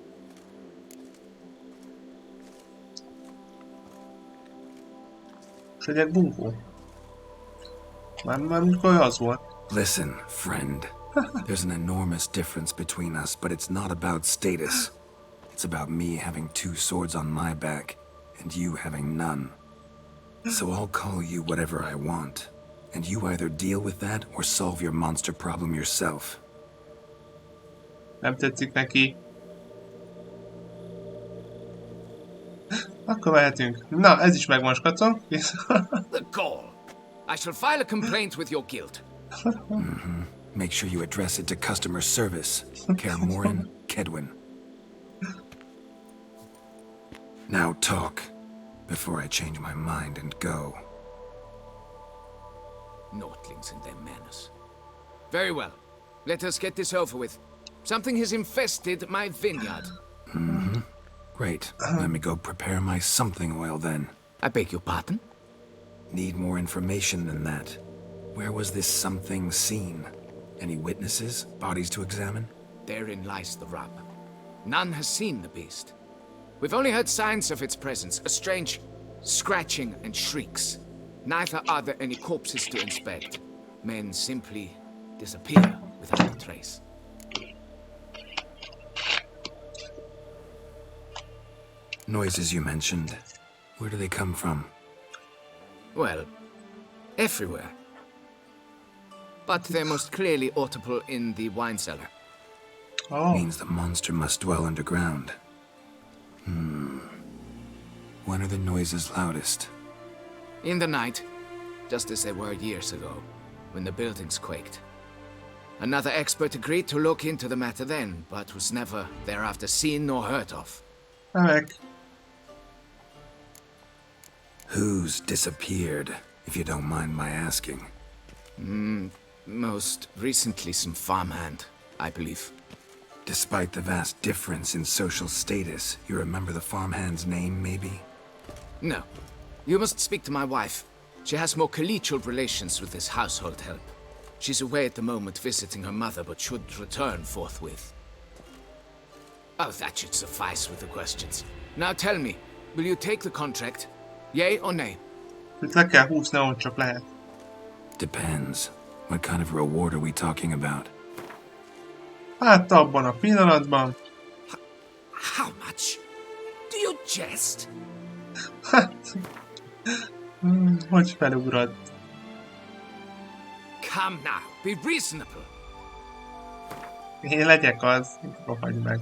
Listen, friend. There's an enormous difference between us, but it's not about status. It's about me having 2 swords on my back, and you having none. So I'll call you whatever I want, and you either deal with that or solve your monster problem yourself. Nem tetszik neki. Akkor mehetünk. Na, ez is megvan, skacok. The gall. I shall file a complaint with your guild. Make sure you address it to customer service. Kaer Morhen, Kedwin. Now talk, before I change my mind and go. Notlings and their manners. Very well. Let us get this over with. Something has infested my vineyard. Great. Let me go prepare my something oil then. I beg your pardon? Need more information than that. Where was this something seen? Any witnesses? Bodies to examine? Therein lies the rub. None has seen the beast. We've only heard signs of its presence, a strange scratching and shrieks. Neither are there any corpses to inspect. Men simply disappear without a trace. Noises you mentioned. Where do they come from? Well, everywhere. But they're most clearly audible in the wine cellar. Oh. Means the monster must dwell underground. When are the noises loudest? In the night, just as they were years ago, when the buildings quaked. Another expert agreed to look into the matter then, but was never thereafter seen nor heard of. Remek. Who's disappeared, if you don't mind my asking? Most recently some farmhand, I believe. Despite the vast difference in social status, you remember the farmhand's name, maybe? No. You must speak to my wife. She has more collegial relations with this household help. She's away at the moment visiting her mother, but should return forthwith. Oh, that should suffice with the questions. Now tell me, will you take the contract? Yay or nay? Itt le kell húzni, ahogy csak lehet. Depends. What kind of reward are we talking about? Hát abban a pillanatban... How much? Do you jest? Hát... hogy felugrad? Come now, be reasonable. Én legyek az, rohagy meg.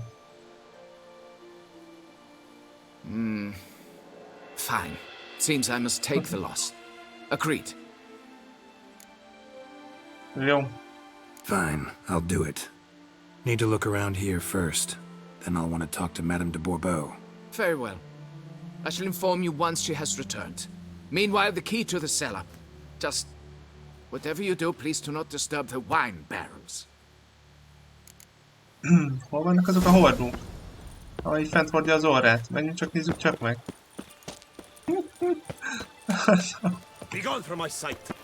Fine. Seems I must take the loss. Agreed. Jó. Fine, I'll do it. Need to look around here first. Then I'll want to talk to Madame de Bourbeau. Very well. I shall inform you once she has returned. Meanwhile, the key to the cellar. Just... whatever you do, please do not disturb the wine barrels. Hol vannak azok a hordók? Ahogy fent hordja az orrát. Menjünk csak, nézzük csak meg. Be gone from my sight.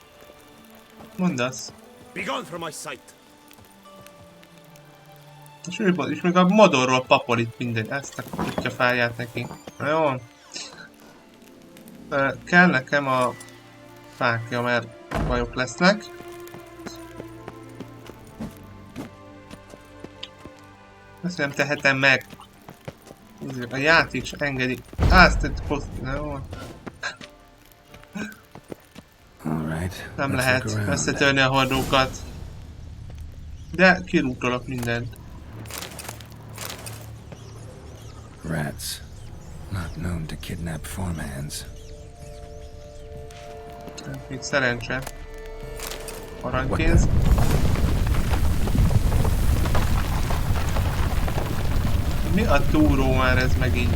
Mondasz. Be gone from my sight. És még a modorról papol itt mindegy. Ezt a kutya fáját neki. Na jó. Kell nekem a fákja, mert bajok lesznek. Ezt nem tehetem meg. A játék is engedi. Azt egy poszt... Na jó. Nem lehet összetörni a hordókat. De kirúgtolok mindent. Rats. Not known to kidnap farmhands. Itt szerencse. Aranykéz. Mi a túró már ez megint?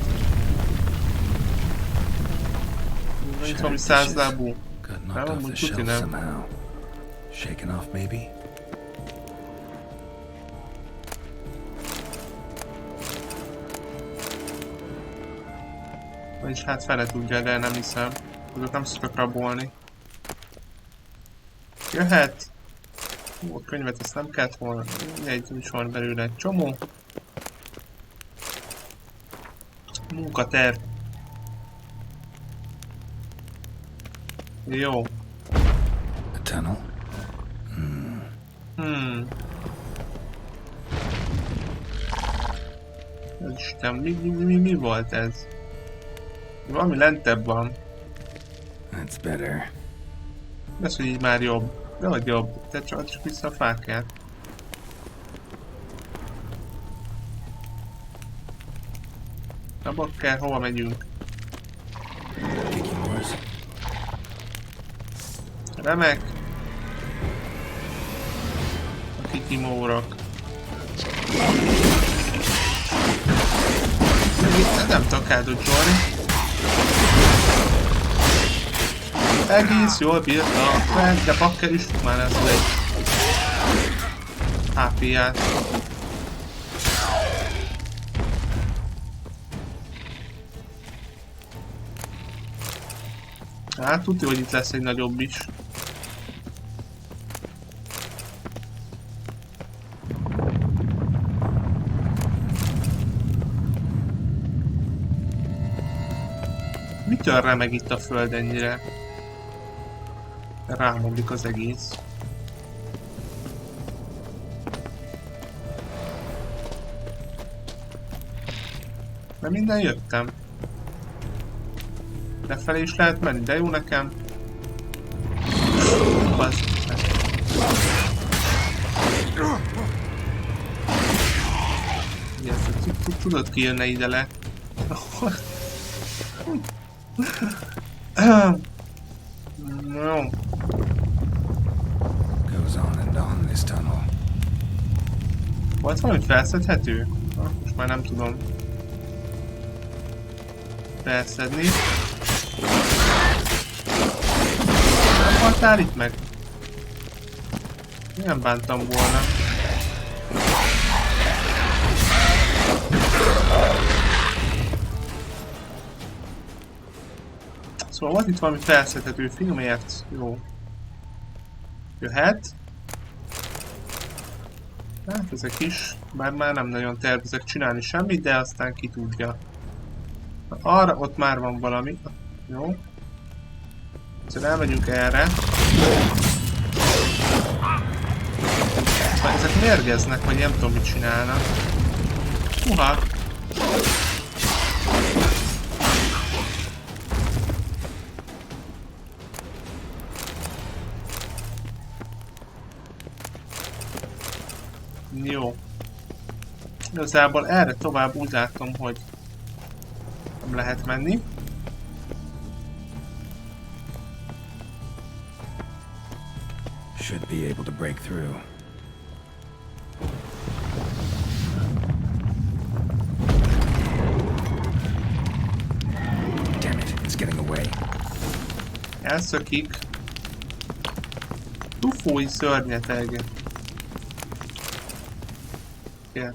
Itt valami 100 lábú. Nem, amúgy tuti nem. Shaken off, maybe? Vagyis hát fele tudja, de nem hiszem. Azok nem szoktak rabolni. Jöhet! Ó, a könyvet ezt nem kellett volna. Egy is van belőle egy csomó. Munkaterv. Jó. A tunnel? Isten, mi volt ez? Valami lentebb van. That's better. Ez, hogy így már jobb. De hogy jobb. Te csak vissza a fákját. Na bakker, hova megyünk? Remek. A kikimórok. Nem tudok eldodgyolni. Egész jól bírta, de bakker is már lesz egy HP-ját. Hát tudja, hogy itt lesz egy nagyobb is. Mitől remeg itt a föld ennyire? Rámomlik az egész. De minden jöttem. Lefelé is lehet menni, de jó nekem. bazd meg. Ugye, tudod ki jönne ide le? No. Goes on and on this tunnel. Volt valami felszedhető? Most már nem tudom felszedni. Nem haltál itt meg? Nem bántam volna. Szóval volt itt valami felszedhető filmért. Jó. Jöhet. Hát ezek is, bár már nem nagyon tervezek csinálni semmit, de aztán ki tudja. Na, arra ott már van valami. Jó. Szóval elmegyünk erre. Szóval ezek mérgeznek, vagy nem tudom mit csinálnak. Uha! Jó. Igazából erre tovább úgy látom, hogy nem lehet menni. Should be able to break through. Damn it, it's getting away. Elszökik. Tufói szörnyeteg. Yeah.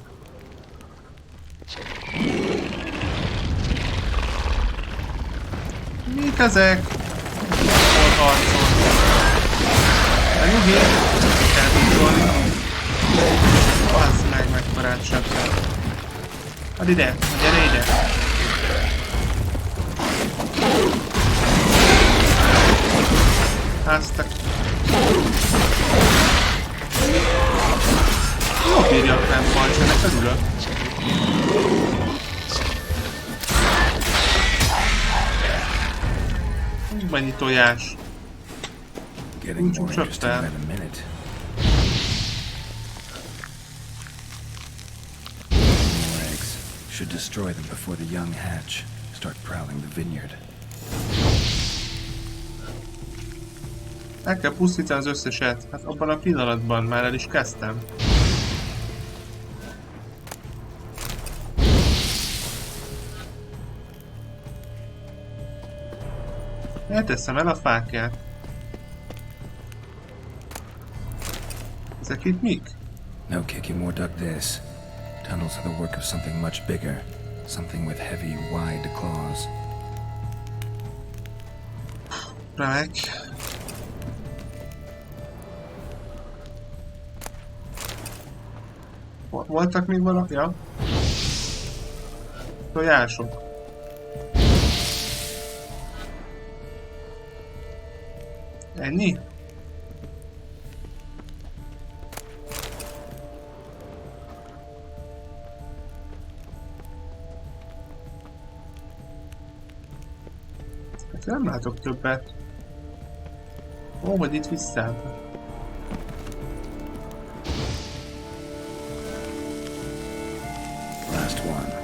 Mik ezek? Hol harcol? De nyugi! Kell tudni. Bazd meg, mekkorát sebzel. Hadd ide! Gyere ide! Aztak. Jó bírja a fennfajt, ennek örülök. Mennyi tojás. Úgy csak fel. Should destroy them before the young hatch. Start prowling the vineyard. El kell pusztítani az összeset. Hát abban a pillanatban már el is kezdtem. Elteszem el a fákját. Ezek itt mik? No kicking more dug this. Tunnels are the work of something much bigger. Something with heavy, wide claws. Remek. Voltak még valaki? Ja. Tojások. Ennyi? Hát nem látok többet. Ó, hogy itt visszább. Last one.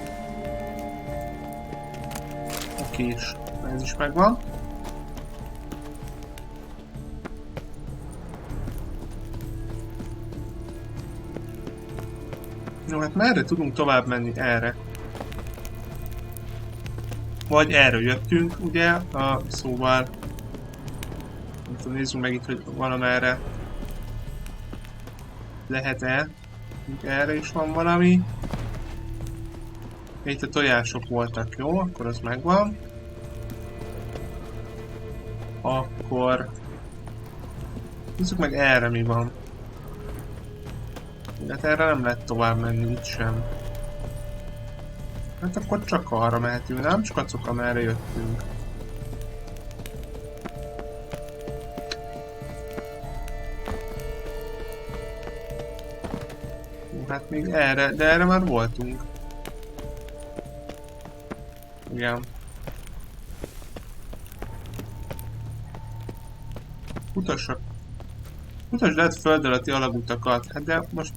Oké, és ez is megvan. Jó, hát merre tudunk tovább menni? Erre. Vagy erről jöttünk, ugye? Szóval... Nem tudom, nézzünk meg itt, hogy valamerre... Lehet-e? Erre is van valami. Itt a tojások voltak, jó? Akkor az megvan. Akkor... Nézzük meg erre mi van. Hát erre nem lehet tovább menni, itt sem. Hát akkor csak arra mehetünk, nem? Csak azok, amerre jöttünk. Hát még erre, de erre már voltunk. Igen. Utassak. Mutasd lehet föld alatti alagutakat. Hát de most...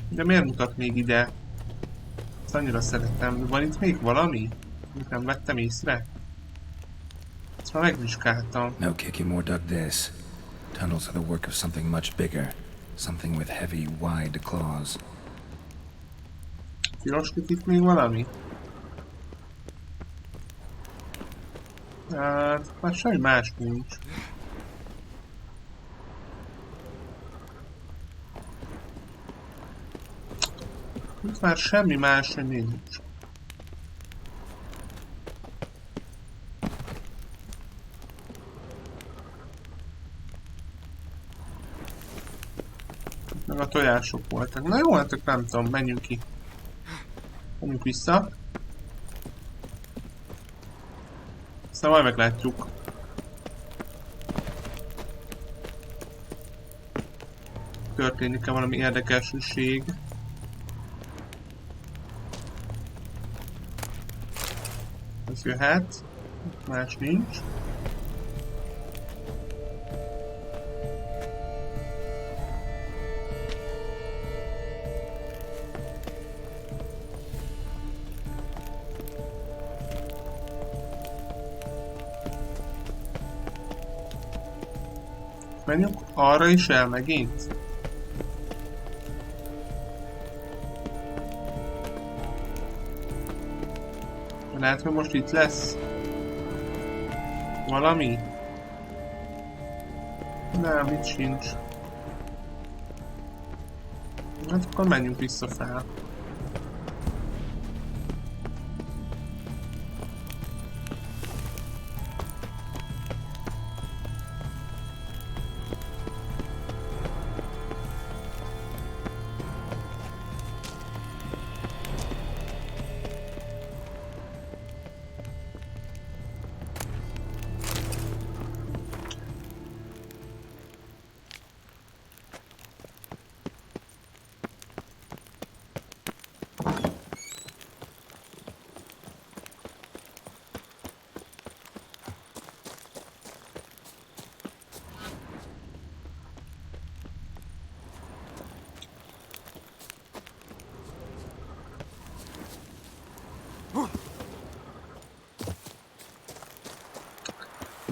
De miért mutat még ide? Ezt annyira szeretem. Van itt még valami? Amit nem vettem észre? Ezt már megvizsgáltam. No Kikimore dug this. Tunnels are the work of something much bigger. Something with heavy, wide claws. Piroskít itt még valami? Hát, már semmi más nincs. Itt már semmi más nincs. Meg a tojások voltak. Na jó, hát nem tudom, menjünk ki. Menjünk vissza. Aztán majd meglátjuk. Történik-e valami érdekesség? Ez jöhet. Más nincs. Menjünk arra is el megint. Lehet, hogy most itt lesz valami? Nem, itt sincs. Hát akkor menjünk vissza fel.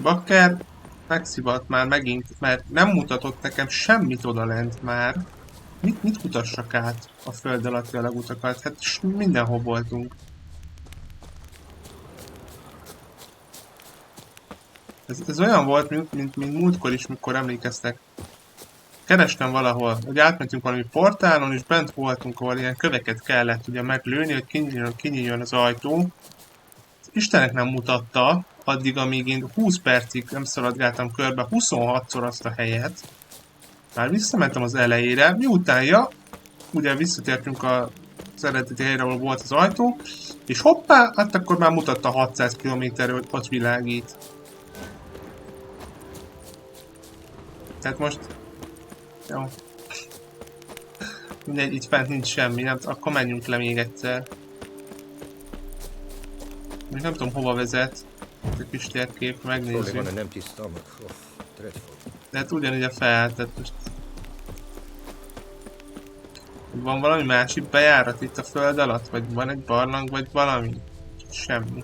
Bakker megszivart már megint, mert nem mutatott nekem semmit odalent már. Mit mutassak át a föld alatti alagutakat? Hát mindenhol voltunk. Ez olyan volt, mint múltkor is, mikor emlékeztek. Kerestem valahol, hogy átmentünk valami portálon, és bent voltunk, ahol ilyen köveket kellett ugye meglőni, hogy kinyíljon az ajtó. Istenek nem mutatta, addig, amíg én 20 percig nem szaladgáltam körbe 26-szor azt a helyet. Már visszamentem az elejére, miután, ugye visszatértünk az eredeti helyre, ahol volt az ajtó, és hoppá, hát akkor már mutatta 600 km-ről, hogy ott világít. Tehát most... Jó. Mindegy, itt fent nincs semmi, nem, akkor menjünk le még egyszer. Még nem tudom hova vezet. A kis térkép, megnézzük. De hát ugyanígy a fel, tehát most... Van valami másik bejárat itt a föld alatt? Vagy van egy barlang, vagy valami? Semmi.